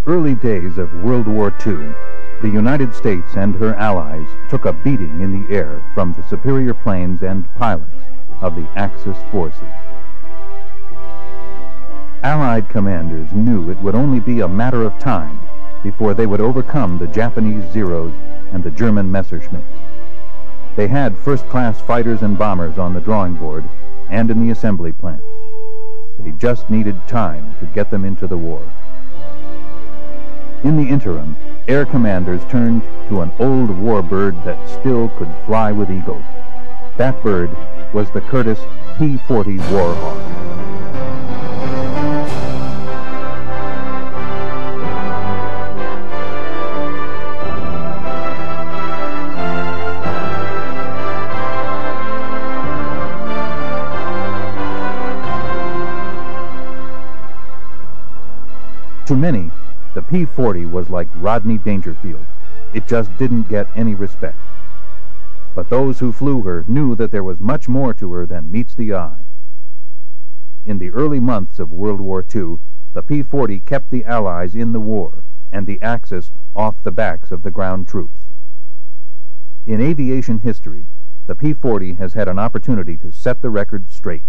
early days of World War II, the United States and her allies took a beating in the air from the superior planes and pilots of the Axis forces. Allied commanders knew it would only be a matter of time before they would overcome the Japanese Zeros and the German Messerschmitts. They had first-class fighters and bombers on the drawing board and in the assembly plants. They just needed time to get them into the war. In the interim, air commanders turned to an old warbird that still could fly with eagles. That bird was the Curtiss P-40 Warhawk. To many, the P-40 was like Rodney Dangerfield. It just didn't get any respect. But those who flew her knew that there was much more to her than meets the eye. In the early months of World War II, the P-40 kept the Allies in the war and the Axis off the backs of the ground troops. In aviation history, the P-40 has had an opportunity to set the record straight.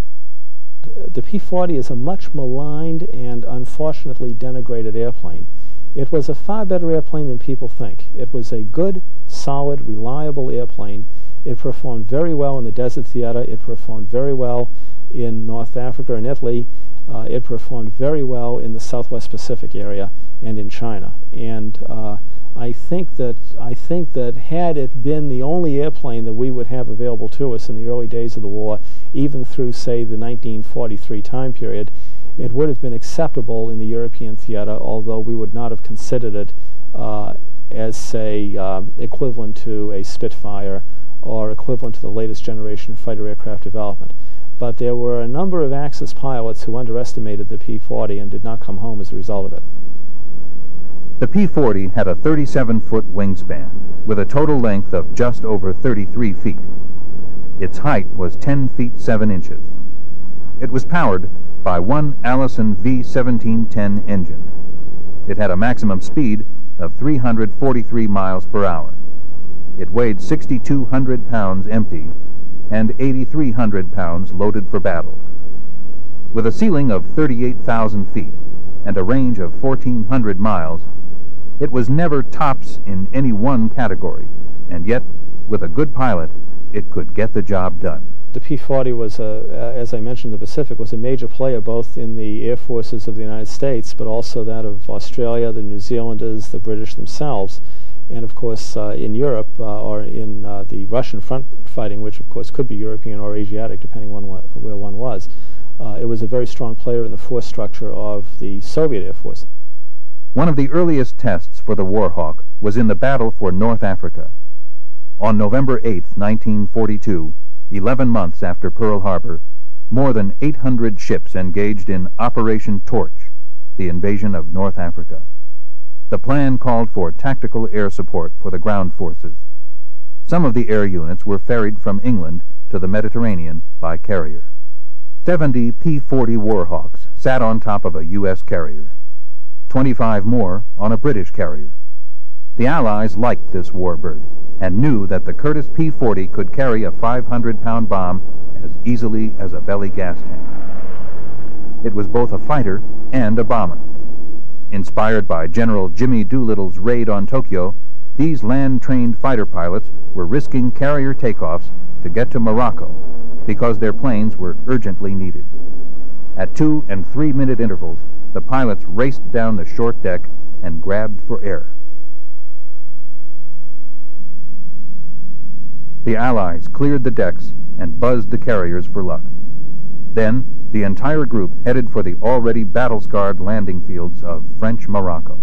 The P-40 is a much maligned and unfortunately denigrated airplane. It was a far better airplane than people think. It was a good, solid, reliable airplane. It performed very well in the desert theater. It performed very well in North Africa and Italy. It performed very well in the Southwest Pacific area and in China. And I think that had it been the only airplane that we would have available to us in the early days of the war, even through, say, the 1943 time period, it would have been acceptable in the European theater, although we would not have considered it as, say, equivalent to a Spitfire or equivalent to the latest generation of fighter aircraft development. But there were a number of Axis pilots who underestimated the P-40 and did not come home as a result of it. The P-40 had a 37-foot wingspan, with a total length of just over 33 feet. Its height was 10 feet 7 inches. It was powered by one Allison V1710 engine. It had a maximum speed of 343 miles per hour. It weighed 6,200 pounds empty and 8,300 pounds loaded for battle. With a ceiling of 38,000 feet and a range of 1,400 miles, it was never tops in any one category, and yet, with a good pilot, it could get the job done. The P-40 was, as I mentioned, the Pacific was a major player both in the air forces of the United States, but also that of Australia, the New Zealanders, the British themselves, and of course in Europe or in the Russian front fighting, which of course could be European or Asiatic, depending on where one was. It was a very strong player in the force structure of the Soviet Air Force. One of the earliest tests for the Warhawk was in the battle for North Africa. On November 8, 1942, 11 months after Pearl Harbor, more than 800 ships engaged in Operation Torch, the invasion of North Africa. The plan called for tactical air support for the ground forces. Some of the air units were ferried from England to the Mediterranean by carrier. 70 P-40 Warhawks sat on top of a U.S. carrier. 25 more on a British carrier. The Allies liked this warbird and knew that the Curtiss P-40 could carry a 500-pound bomb as easily as a belly gas tank. It was both a fighter and a bomber. Inspired by General Jimmy Doolittle's raid on Tokyo, these land-trained fighter pilots were risking carrier takeoffs to get to Morocco because their planes were urgently needed. At 2- and 3-minute intervals, the pilots raced down the short deck and grabbed for air. The Allies cleared the decks and buzzed the carriers for luck. Then, the entire group headed for the already battle-scarred landing fields of French Morocco.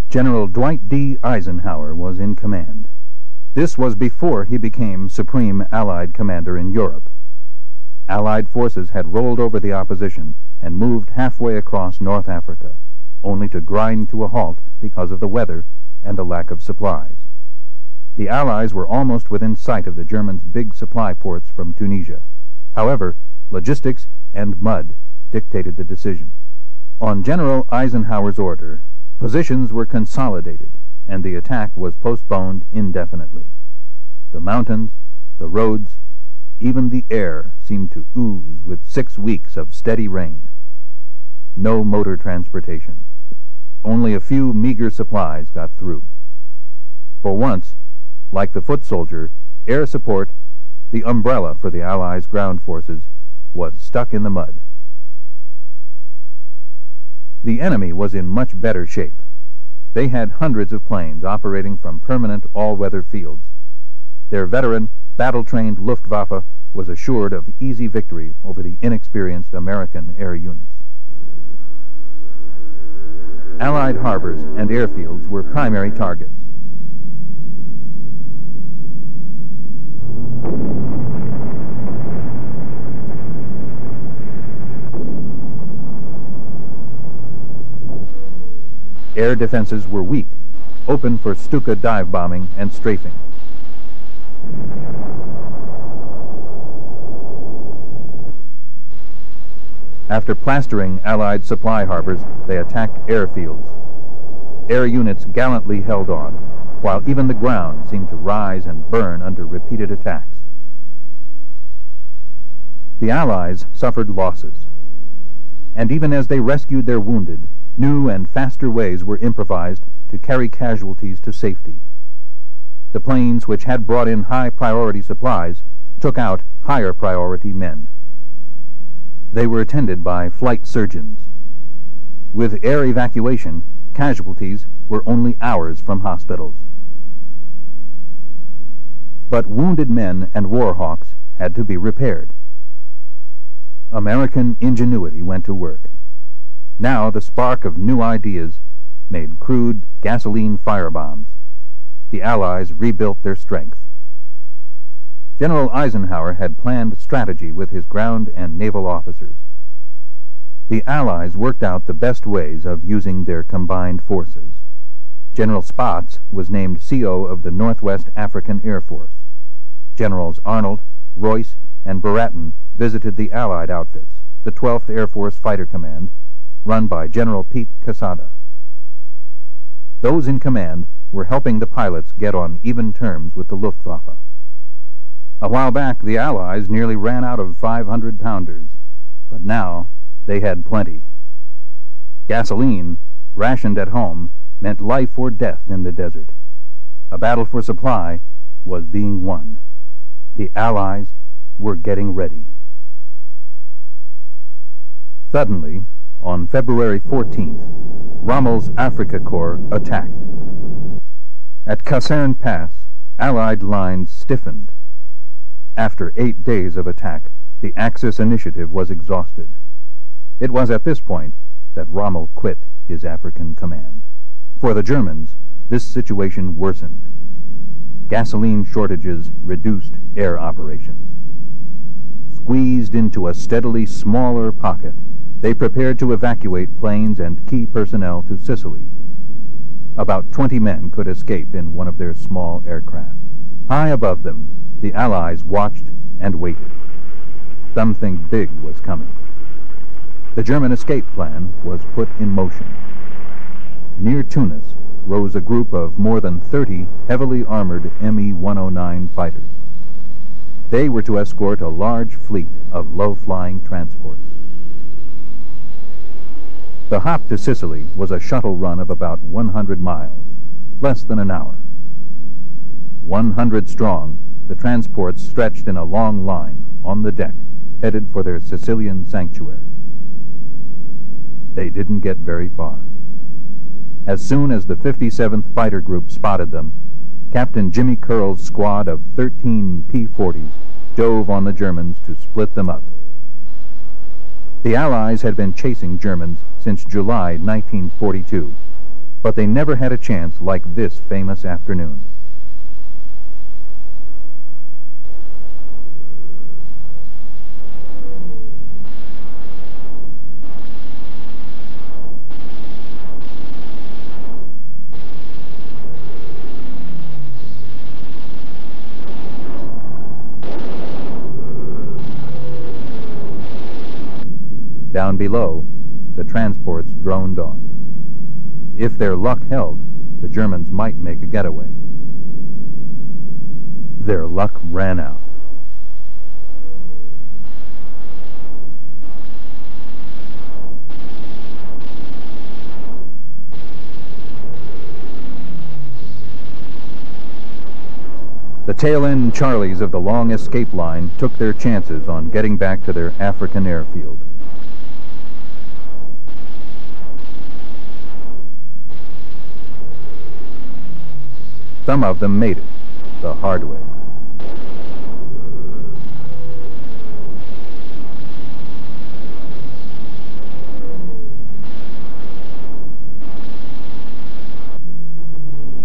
General Dwight D. Eisenhower was in command. This was before he became Supreme Allied Commander in Europe. Allied forces had rolled over the opposition and moved halfway across North Africa, only to grind to a halt because of the weather and the lack of supplies. The Allies were almost within sight of the Germans' big supply ports from Tunisia. However, logistics and mud dictated the decision. On General Eisenhower's order, positions were consolidated, and the attack was postponed indefinitely. The mountains, the roads, even the air seemed to ooze with 6 weeks of steady rain. No motor transportation. Only a few meager supplies got through. For once, like the foot soldier, air support, the umbrella for the Allies' ground forces, was stuck in the mud. The enemy was in much better shape. They had hundreds of planes operating from permanent all-weather fields. Their veteran, battle-trained Luftwaffe was assured of easy victory over the inexperienced American air units. Allied harbors and airfields were primary targets. Air defenses were weak, open for Stuka dive bombing and strafing. After plastering Allied supply harbors, they attacked airfields. Air units gallantly held on, while even the ground seemed to rise and burn under repeated attacks. The Allies suffered losses, and even as they rescued their wounded, new and faster ways were improvised to carry casualties to safety. The planes which had brought in high-priority supplies took out higher-priority men. They were attended by flight surgeons. With air evacuation, casualties were only hours from hospitals. But wounded men and Warhawks had to be repaired. American ingenuity went to work. Now the spark of new ideas made crude gasoline firebombs. The Allies rebuilt their strength. General Eisenhower had planned strategy with his ground and naval officers. The Allies worked out the best ways of using their combined forces. General Spaatz was named CO of the Northwest African Air Force. Generals Arnold, Royce, and Baratin visited the Allied outfits, the 12th Air Force Fighter Command, run by General Pete Quesada. Those in command were helping the pilots get on even terms with the Luftwaffe. A while back, the Allies nearly ran out of 500-pounders, but now they had plenty. Gasoline, rationed at home, meant life or death in the desert. A battle for supply was being won. The Allies were getting ready. Suddenly, on February 14th, Rommel's Afrika Korps attacked. At Kaserne Pass, Allied lines stiffened. After 8 days of attack, the Axis initiative was exhausted. It was at this point that Rommel quit his African command. For the Germans, this situation worsened. Gasoline shortages reduced air operations. Squeezed into a steadily smaller pocket, they prepared to evacuate planes and key personnel to Sicily. About 20 men could escape in one of their small aircraft. High above them, the Allies watched and waited. Something big was coming. The German escape plan was put in motion. Near Tunis rose a group of more than 30 heavily armored Me-109 fighters. They were to escort a large fleet of low-flying transports. The hop to Sicily was a shuttle run of about 100 miles, less than an hour. 100 strong, the transports stretched in a long line on the deck, headed for their Sicilian sanctuary. They didn't get very far. As soon as the 57th Fighter Group spotted them, Captain Jimmy Curl's squad of 13 P-40s dove on the Germans to split them up. The Allies had been chasing Germans since July 1942, but they never had a chance like this famous afternoon. Down below, the transports droned on. If their luck held, the Germans might make a getaway. Their luck ran out. The tail-end Charlies of the long escape line took their chances on getting back to their African airfield. Some of them made it the hard way.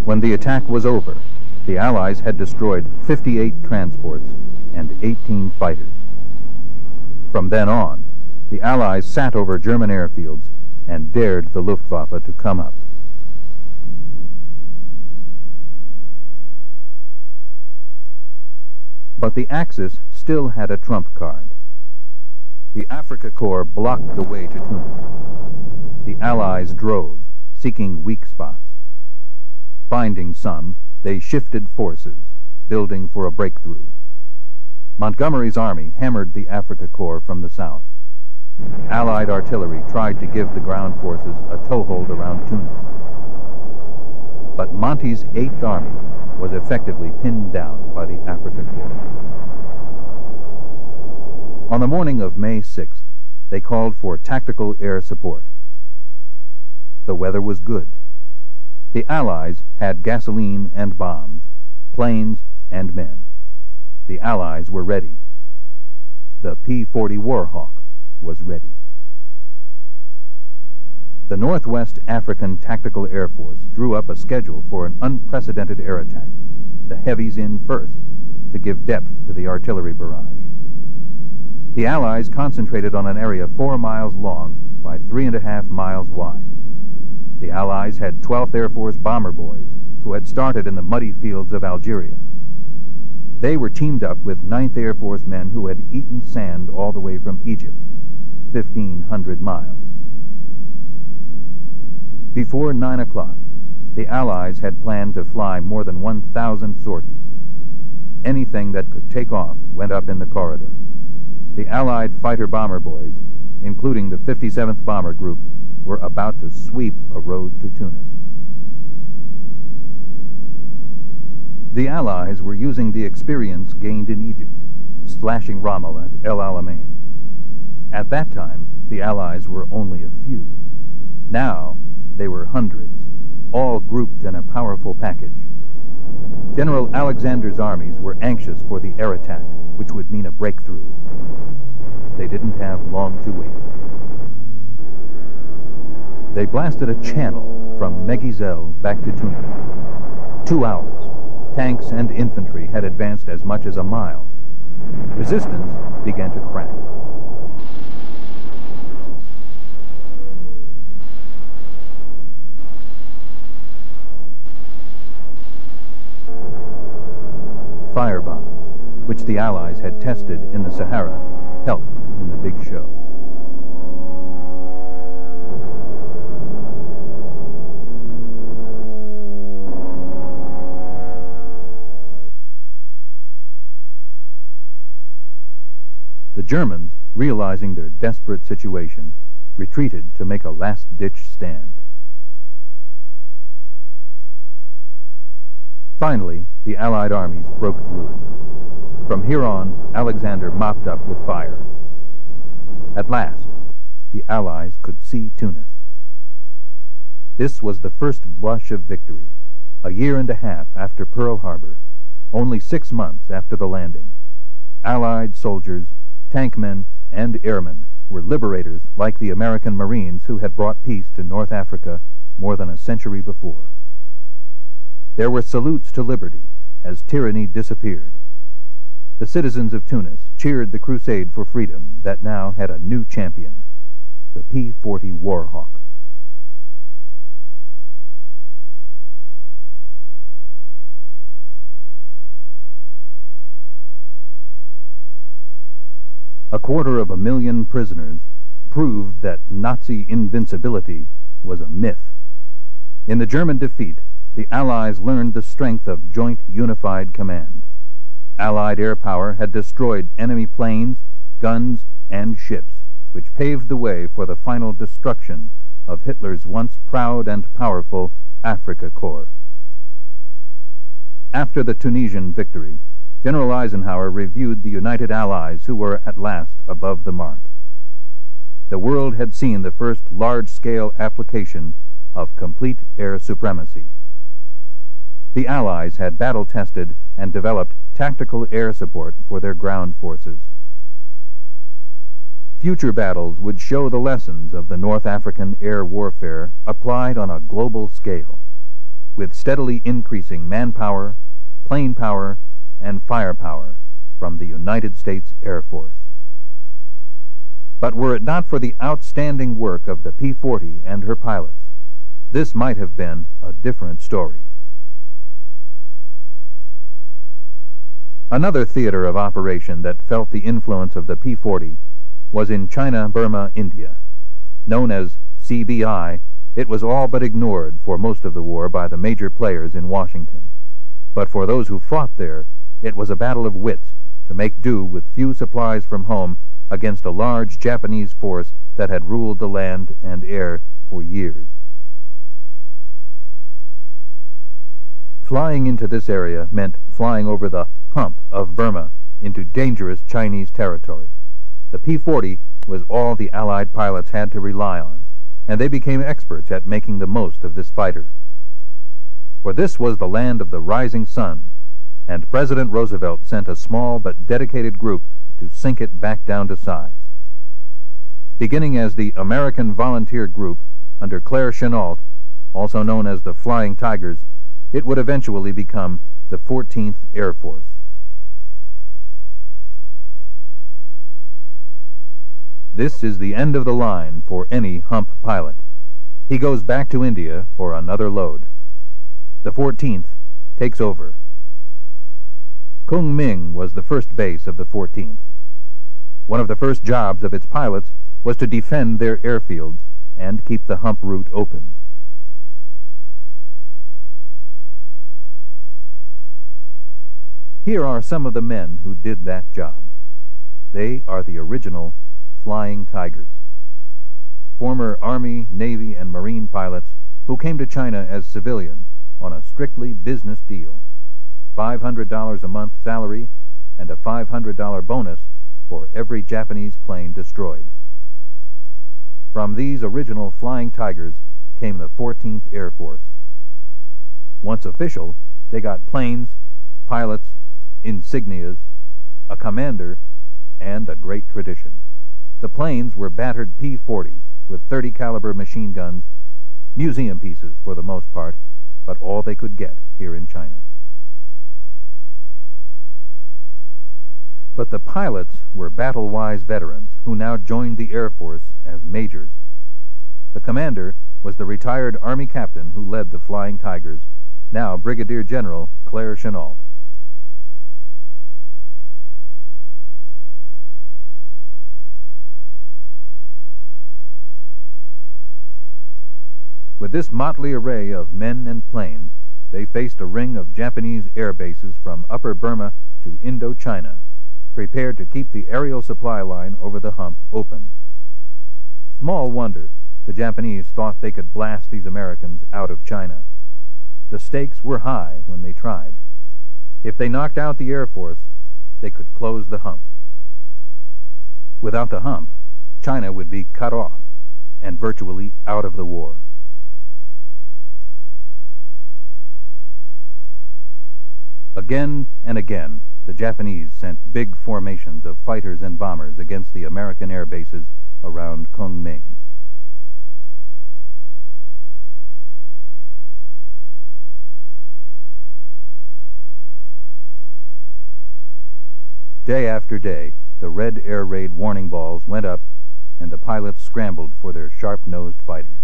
When the attack was over, the Allies had destroyed 58 transports and 18 fighters. From then on, the Allies sat over German airfields and dared the Luftwaffe to come up. But the Axis still had a trump card. The Afrika Korps blocked the way to Tunis. The Allies drove, seeking weak spots. Finding some, they shifted forces, building for a breakthrough. Montgomery's army hammered the Afrika Korps from the south. Allied artillery tried to give the ground forces a toehold around Tunis. But Monty's 8th Army was effectively pinned down by the Afrika Korps. On the morning of May 6th, they called for tactical air support. The weather was good. The Allies had gasoline and bombs, planes and men. The Allies were ready. The P-40 Warhawk was ready. The Northwest African Tactical Air Force drew up a schedule for an unprecedented air attack, the heavies in first, to give depth to the artillery barrage. The Allies concentrated on an area 4 miles long by 3.5 miles wide. The Allies had 12th Air Force bomber boys who had started in the muddy fields of Algeria. They were teamed up with 9th Air Force men who had eaten sand all the way from Egypt, 1,500 miles. Before 9 o'clock, the Allies had planned to fly more than 1,000 sorties. Anything that could take off went up in the corridor. The Allied fighter bomber boys, including the 57th Bomber Group, were about to sweep a road to Tunis. The Allies were using the experience gained in Egypt, slashing Rommel at El Alamein. At that time, the Allies were only a few. Now, they were hundreds, all grouped in a powerful package. General Alexander's armies were anxious for the air attack, which would mean a breakthrough. They didn't have long to wait. They blasted a channel from Megizel back to Tunis. 2 hours. Tanks and infantry had advanced as much as a mile. Resistance began to crack. Firebombs, which the Allies had tested in the Sahara, helped in the big show. The Germans, realizing their desperate situation, retreated to make a last-ditch stand. Finally, the Allied armies broke through. From here on, Alexander mopped up with fire. At last, the Allies could see Tunis. This was the first blush of victory, a year and a half after Pearl Harbor, only 6 months after the landing. Allied soldiers, tankmen, and airmen were liberators like the American Marines who had brought peace to North Africa more than a century before. There were salutes to liberty as tyranny disappeared. The citizens of Tunis cheered the crusade for freedom that now had a new champion, the P-40 Warhawk. A 250,000 prisoners proved that Nazi invincibility was a myth. In the German defeat, the Allies learned the strength of joint unified command. Allied air power had destroyed enemy planes, guns, and ships, which paved the way for the final destruction of Hitler's once proud and powerful Afrika Korps. After the Tunisian victory, General Eisenhower reviewed the United Allies, who were at last above the mark. The world had seen the first large-scale application of complete air supremacy. The Allies had battle-tested and developed tactical air support for their ground forces. Future battles would show the lessons of the North African air warfare applied on a global scale, with steadily increasing manpower, plane power, and firepower from the United States Air Force. But were it not for the outstanding work of the P-40 and her pilots, this might have been a different story. Another theater of operation that felt the influence of the P-40 was in China, Burma, India. Known as CBI, it was all but ignored for most of the war by the major players in Washington. But for those who fought there, it was a battle of wits to make do with few supplies from home against a large Japanese force that had ruled the land and air for years. Flying into this area meant flying over the hump of Burma into dangerous Chinese territory. The P-40 was all the Allied pilots had to rely on, and they became experts at making the most of this fighter. For this was the land of the rising sun, and President Roosevelt sent a small but dedicated group to sink it back down to size. Beginning as the American Volunteer Group under Claire Chennault, also known as the Flying Tigers, it would eventually become the 14th Air Force. This is the end of the line for any hump pilot. He goes back to India for another load. The 14th takes over. Kunming was the first base of the 14th. One of the first jobs of its pilots was to defend their airfields and keep the hump route open. Here are some of the men who did that job. They are the original Flying Tigers. Former Army, Navy, and Marine pilots who came to China as civilians on a strictly business deal. $500 a month salary and a $500 bonus for every Japanese plane destroyed. From these original Flying Tigers came the 14th Air Force. Once official, they got planes, pilots, insignias, a commander, and a great tradition. The planes were battered P-40s with 30 caliber machine guns, museum pieces for the most part, but all they could get here in China. But the pilots were battle-wise veterans who now joined the Air Force as majors. The commander was the retired Army captain who led the Flying Tigers, now Brigadier General Claire Chennault. With this motley array of men and planes, they faced a ring of Japanese air bases from Upper Burma to Indochina, prepared to keep the aerial supply line over the hump open. Small wonder the Japanese thought they could blast these Americans out of China. The stakes were high when they tried. If they knocked out the Air Force, they could close the hump. Without the hump, China would be cut off and virtually out of the war. Again and again, the Japanese sent big formations of fighters and bombers against the American air bases around Kunming. Day after day, the red air raid warning balls went up, and the pilots scrambled for their sharp-nosed fighters.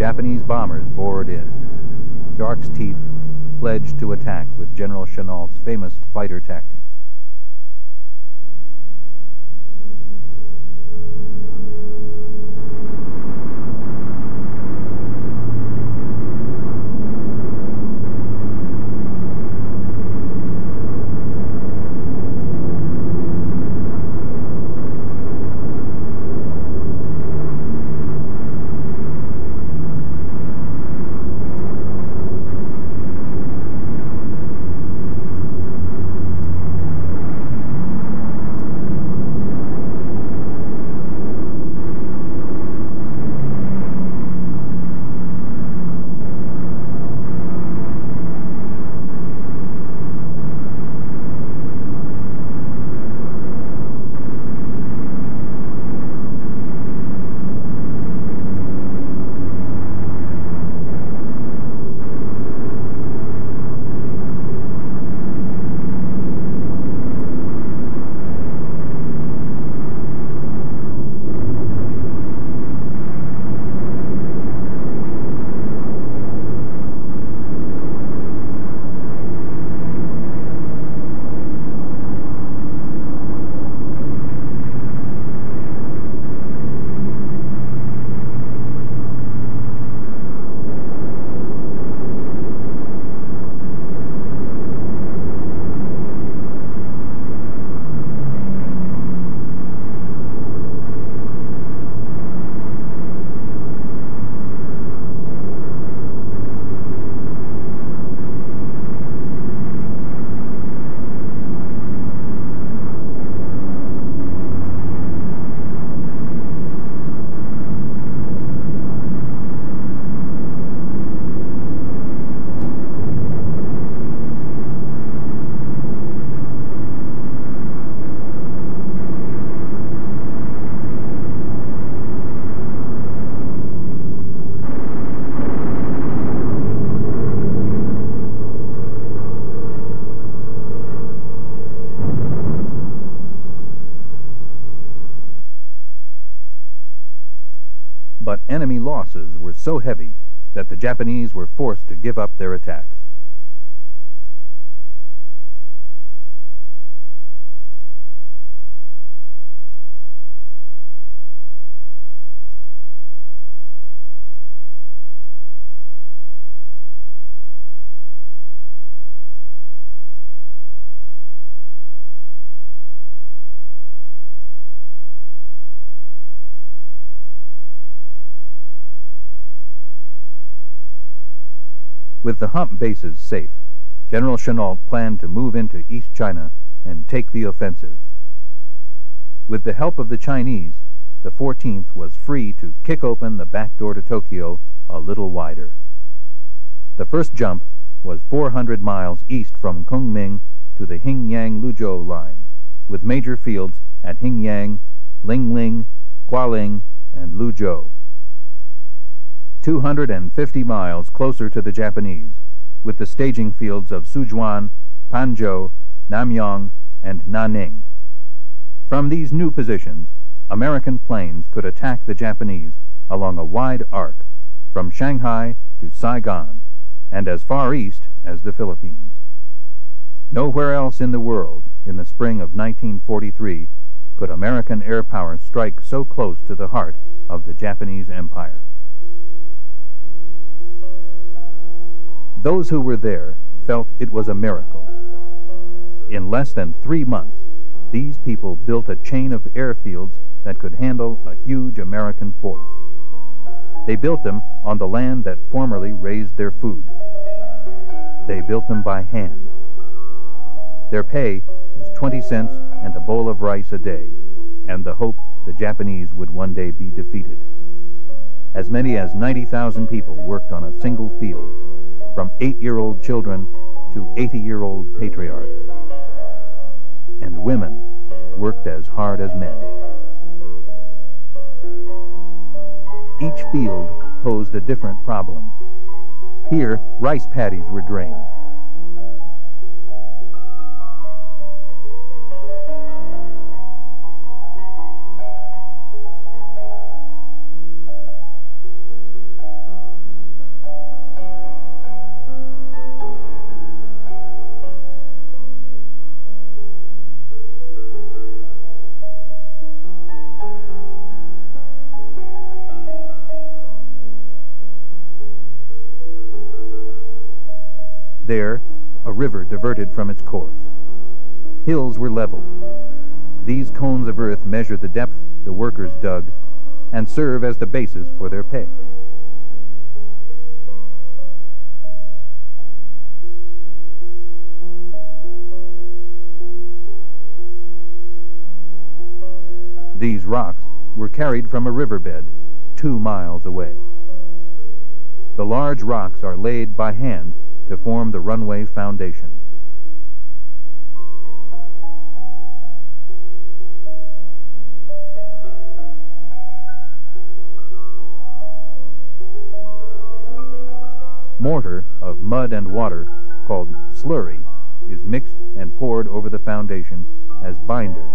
Japanese bombers bored in. Shark's Teeth pledged to attack with General Chennault's famous fighter tactics. But enemy losses were so heavy that the Japanese were forced to give up their attacks. With the hump bases safe, General Chennault planned to move into East China and take the offensive. With the help of the Chinese, the 14th was free to kick open the back door to Tokyo a little wider. The first jump was 400 miles east from Kunming to the Hingyang-Luzhou line, with major fields at Hingyang, Lingling, Gualing, and Luzhou. 250 miles closer to the Japanese, with the staging fields of Sichuan, Panzhou, Namyang, and Nanning. From these new positions, American planes could attack the Japanese along a wide arc, from Shanghai to Saigon, and as far east as the Philippines. Nowhere else in the world, in the spring of 1943, could American air power strike so close to the heart of the Japanese Empire. Those who were there felt it was a miracle. In less than 3 months, these people built a chain of airfields that could handle a huge American force. They built them on the land that formerly raised their food. They built them by hand. Their pay was 20 cents and a bowl of rice a day, and the hope the Japanese would one day be defeated. As many as 90,000 people worked on a single field, from 8-year-old children to 80-year-old patriarchs. And women worked as hard as men. Each field posed a different problem. Here, rice paddies were drained. There, a river diverted from its course. Hills were leveled. These cones of earth measure the depth the workers dug and serve as the basis for their pay. These rocks were carried from a riverbed 2 miles away. The large rocks are laid by hand to form the runway foundation. Mortar of mud and water, called slurry, is mixed and poured over the foundation as binder.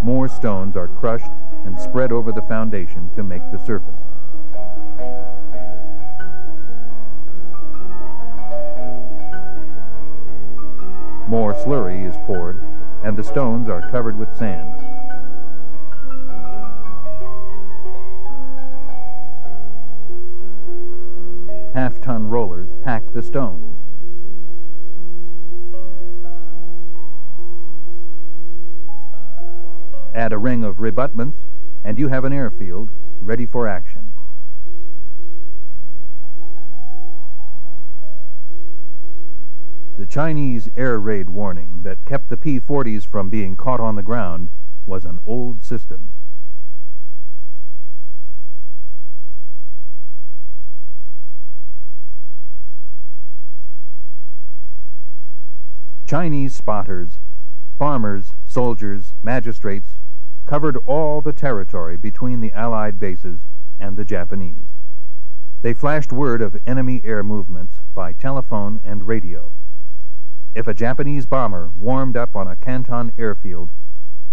More stones are crushed and spread over the foundation to make the surface. More slurry is poured, and the stones are covered with sand. Half-ton rollers pack the stones. Add a ring of rebutments, and you have an airfield ready for action. The Chinese air raid warning that kept the P-40s from being caught on the ground was an old system. Chinese spotters, farmers, soldiers, magistrates, covered all the territory between the Allied bases and the Japanese. They flashed word of enemy air movements by telephone and radio. If a Japanese bomber warmed up on a Canton airfield,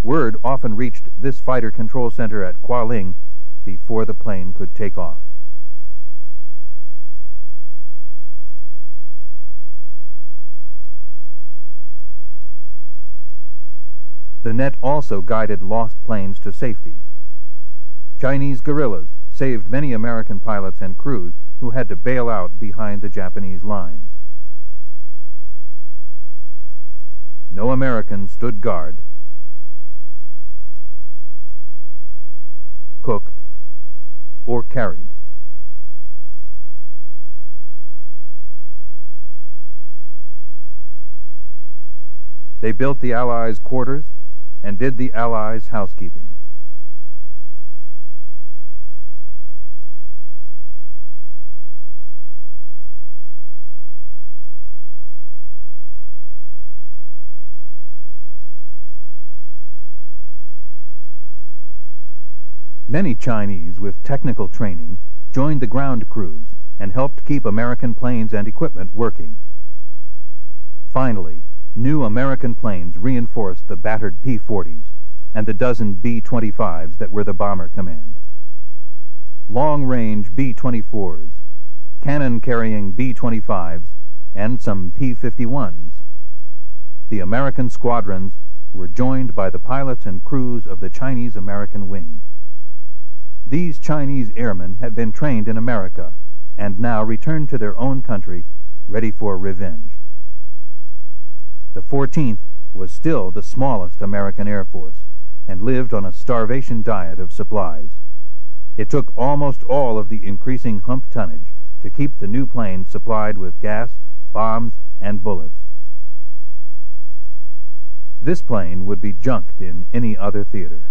word often reached this fighter control center at Kualing before the plane could take off. The net also guided lost planes to safety. Chinese guerrillas saved many American pilots and crews who had to bail out behind the Japanese lines. No American stood guard, cooked, or carried. They built the Allies' quarters and did the Allies' housekeeping. Many Chinese with technical training joined the ground crews and helped keep American planes and equipment working. Finally, new American planes reinforced the battered P-40s and the dozen B-25s that were the bomber command. Long-range B-24s, cannon-carrying B-25s, and some P-51s. The American squadrons were joined by the pilots and crews of the Chinese-American wing. These Chinese airmen had been trained in America and now returned to their own country, ready for revenge. The 14th was still the smallest American Air Force and lived on a starvation diet of supplies. It took almost all of the increasing hump tonnage to keep the new plane supplied with gas, bombs, and bullets. This plane would be junked in any other theater.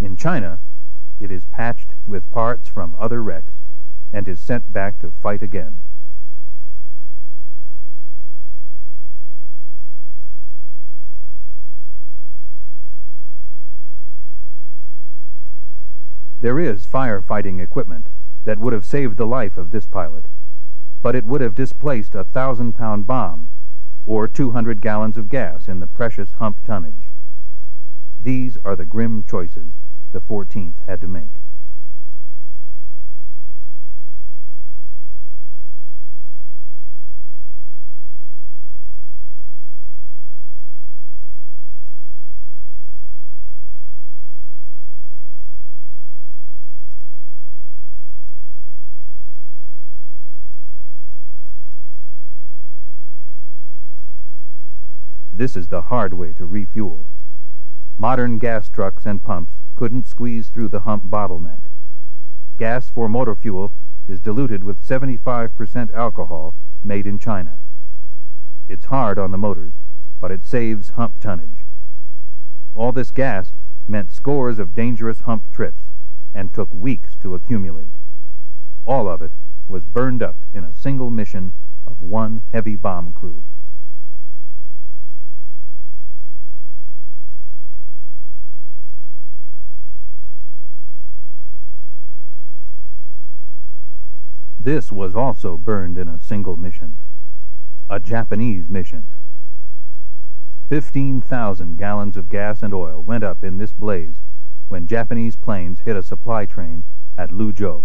In China, it is patched with parts from other wrecks and is sent back to fight again. There is firefighting equipment that would have saved the life of this pilot, but it would have displaced a 1,000-pound bomb or 200 gallons of gas in the precious hump tonnage. These are the grim choices the 14th had to make. This is the hard way to refuel. Modern gas trucks and pumps couldn't squeeze through the hump bottleneck. Gas for motor fuel is diluted with 75% alcohol made in China. It's hard on the motors, but it saves hump tonnage. All this gas meant scores of dangerous hump trips and took weeks to accumulate. All of it was burned up in a single mission of one heavy bomb crew. This was also burned in a single mission. A Japanese mission. 15,000 gallons of gas and oil went up in this blaze when Japanese planes hit a supply train at Luzhou.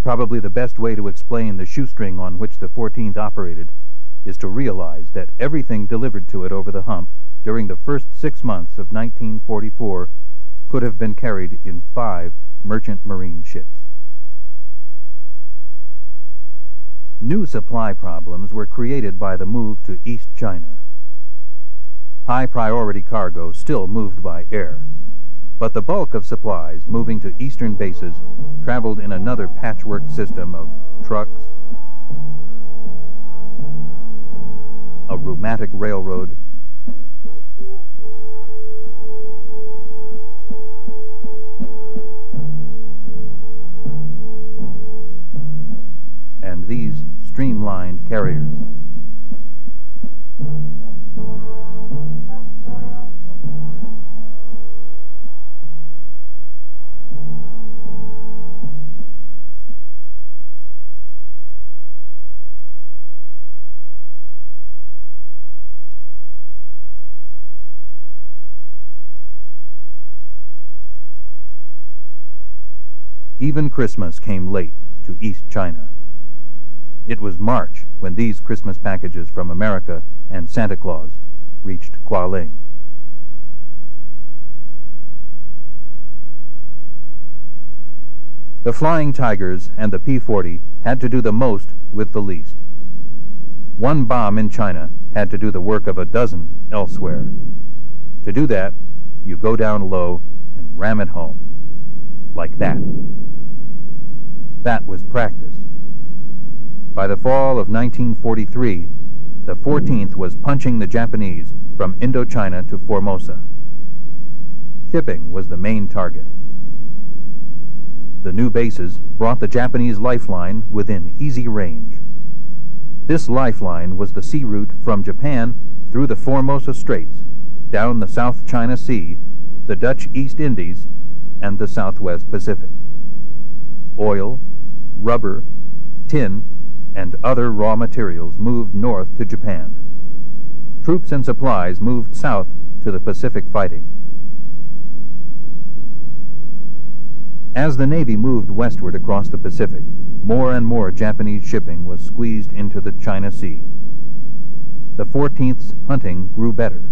Probably the best way to explain the shoestring on which the 14th operated is to realize that everything delivered to it over the hump during the first 6 months of 1944 could have been carried in 5 merchant marine ships. New supply problems were created by the move to East China. High-priority cargo still moved by air, but the bulk of supplies moving to eastern bases traveled in another patchwork system of trucks, a rheumatic railroad, and these streamlined carriers. Even Christmas came late to East China. It was March when these Christmas packages from America and Santa Claus reached Kualing. The Flying Tigers and the P-40 had to do the most with the least. One bomb in China had to do the work of a dozen elsewhere. To do that, you go down low and ram it home. Like that. That was practice. By the fall of 1943, the 14th was punching the Japanese from Indochina to Formosa. Shipping was the main target. The new bases brought the Japanese lifeline within easy range. This lifeline was the sea route from Japan through the Formosa Straits, down the South China Sea, the Dutch East Indies, and the Southwest Pacific. Oil, rubber, tin, and other raw materials moved north to Japan. Troops and supplies moved south to the Pacific fighting. As the Navy moved westward across the Pacific, more and more Japanese shipping was squeezed into the China Sea. The 14th's hunting grew better.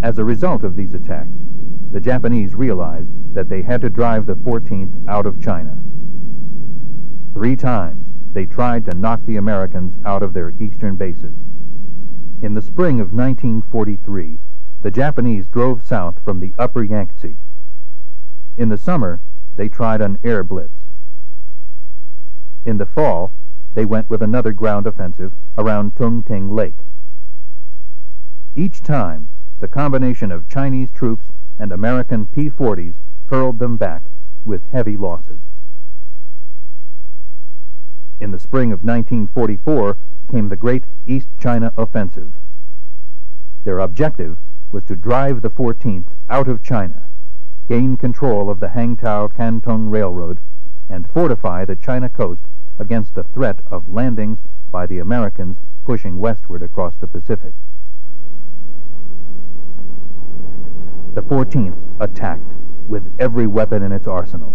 As a result of these attacks, the Japanese realized that they had to drive the 14th out of China. 3 times they tried to knock the Americans out of their eastern bases. In the spring of 1943, the Japanese drove south from the upper Yangtze. In the summer, they tried an air blitz. In the fall, they went with another ground offensive around Tungting Lake. Each time, the combination of Chinese troops and American P-40s hurled them back with heavy losses. In the spring of 1944 came the Great East China Offensive. Their objective was to drive the 14th out of China, gain control of the Hangzhou-Canton Railroad, and fortify the China coast against the threat of landings by the Americans pushing westward across the Pacific. The 14th attacked with every weapon in its arsenal.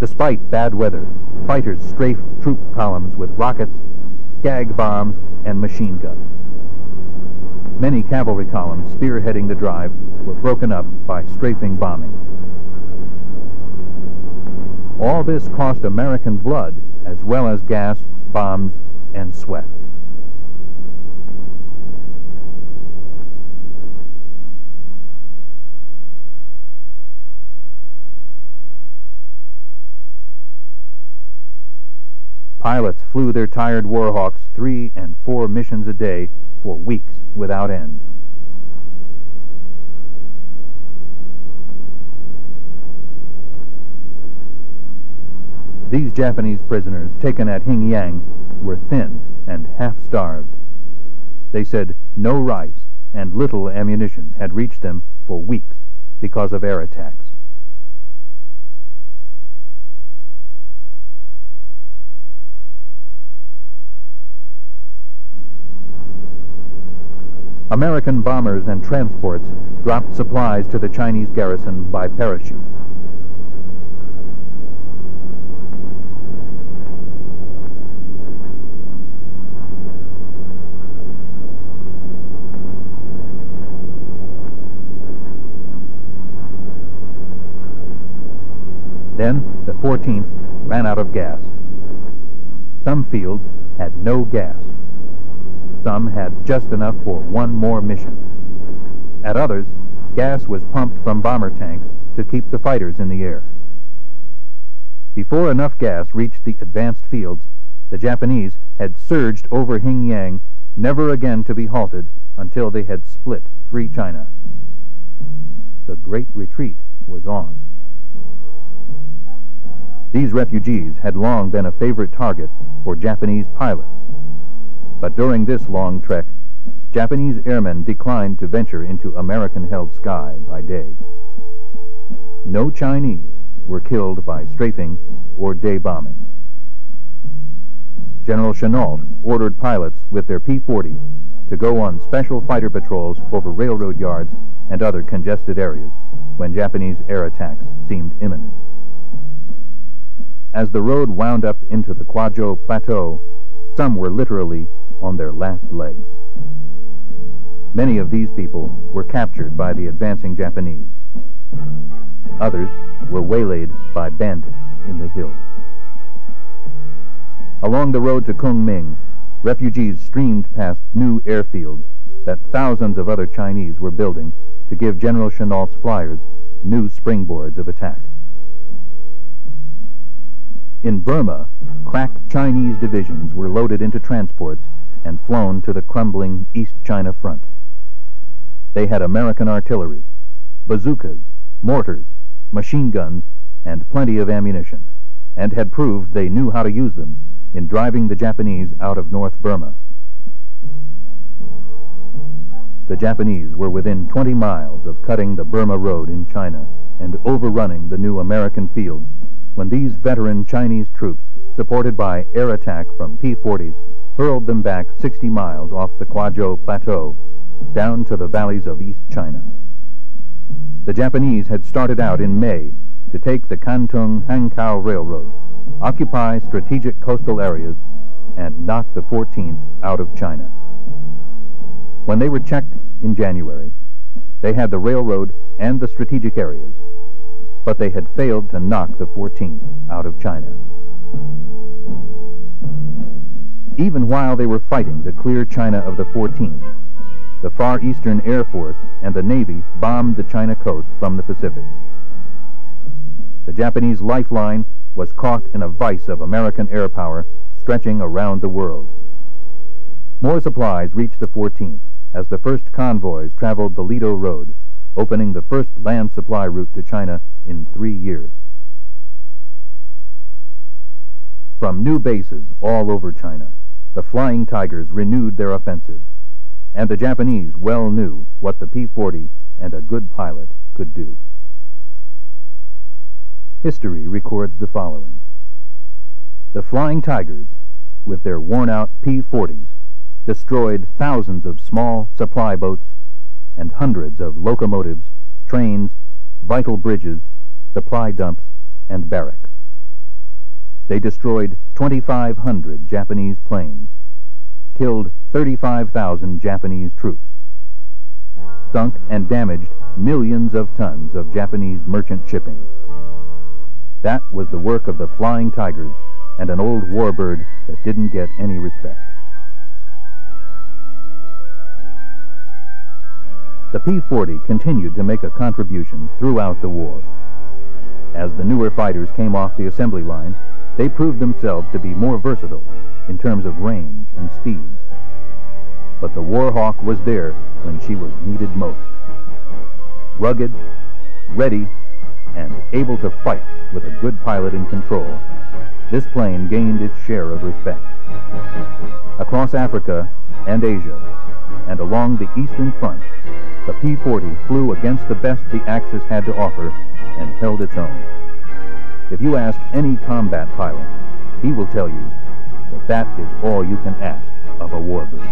Despite bad weather, fighters strafed troop columns with rockets, gag bombs, and machine guns. Many cavalry columns spearheading the drive were broken up by strafing bombing. All this cost American blood as well as gas, bombs, and sweat. Pilots flew their tired Warhawks 3 and 4 missions a day for weeks without end. These Japanese prisoners taken at Hanyang were thin and half-starved. They said no rice and little ammunition had reached them for weeks because of air attacks. American bombers and transports dropped supplies to the Chinese garrison by parachute. Then the 14th ran out of gas. Some fields had no gas. Some had just enough for one more mission. At others, gas was pumped from bomber tanks to keep the fighters in the air. Before enough gas reached the advanced fields, the Japanese had surged over Hanyang, never again to be halted until they had split free China. The Great Retreat was on. These refugees had long been a favorite target for Japanese pilots. But during this long trek, Japanese airmen declined to venture into American-held sky by day. No Chinese were killed by strafing or day bombing. General Chennault ordered pilots with their P-40s to go on special fighter patrols over railroad yards and other congested areas when Japanese air attacks seemed imminent. As the road wound up into the Kwajou Plateau, some were literally on their last legs. Many of these people were captured by the advancing Japanese. Others were waylaid by bandits in the hills. Along the road to Kunming, refugees streamed past new airfields that thousands of other Chinese were building to give General Chennault's flyers new springboards of attack. In Burma, crack Chinese divisions were loaded into transports and flown to the crumbling East China front. They had American artillery, bazookas, mortars, machine guns, and plenty of ammunition, and had proved they knew how to use them in driving the Japanese out of North Burma. The Japanese were within 20 miles of cutting the Burma Road in China and overrunning the new American fields when these veteran Chinese troops, supported by air attack from P-40s, hurled them back 60 miles off the Kwajou Plateau, down to the valleys of East China. The Japanese had started out in May to take the Canton-Hankow Railroad, occupy strategic coastal areas, and knock the 14th out of China. When they were checked in January, they had the railroad and the strategic areas, but they had failed to knock the 14th out of China. Even while they were fighting to clear China of the 14th, the Far Eastern Air Force and the Navy bombed the China coast from the Pacific. The Japanese lifeline was caught in a vice of American air power stretching around the world. More supplies reached the 14th as the first convoys traveled the Lido Road, opening the first land supply route to China in 3 years. From new bases all over China, the Flying Tigers renewed their offensive, and the Japanese well knew what the P-40 and a good pilot could do. History records the following. The Flying Tigers, with their worn-out P-40s, destroyed thousands of small supply boats and hundreds of locomotives, trains, vital bridges, supply dumps, and barracks. They destroyed 2,500 Japanese planes, killed 35,000 Japanese troops, sunk and damaged millions of tons of Japanese merchant shipping. That was the work of the Flying Tigers and an old warbird that didn't get any respect. The P-40 continued to make a contribution throughout the war. As the newer fighters came off the assembly line, they proved themselves to be more versatile in terms of range and speed. But the Warhawk was there when she was needed most. Rugged, ready, and able to fight with a good pilot in control, this plane gained its share of respect. Across Africa and Asia, and along the Eastern Front, the P-40 flew against the best the Axis had to offer and held its own. If you ask any combat pilot, he will tell you that that is all you can ask of a warbird.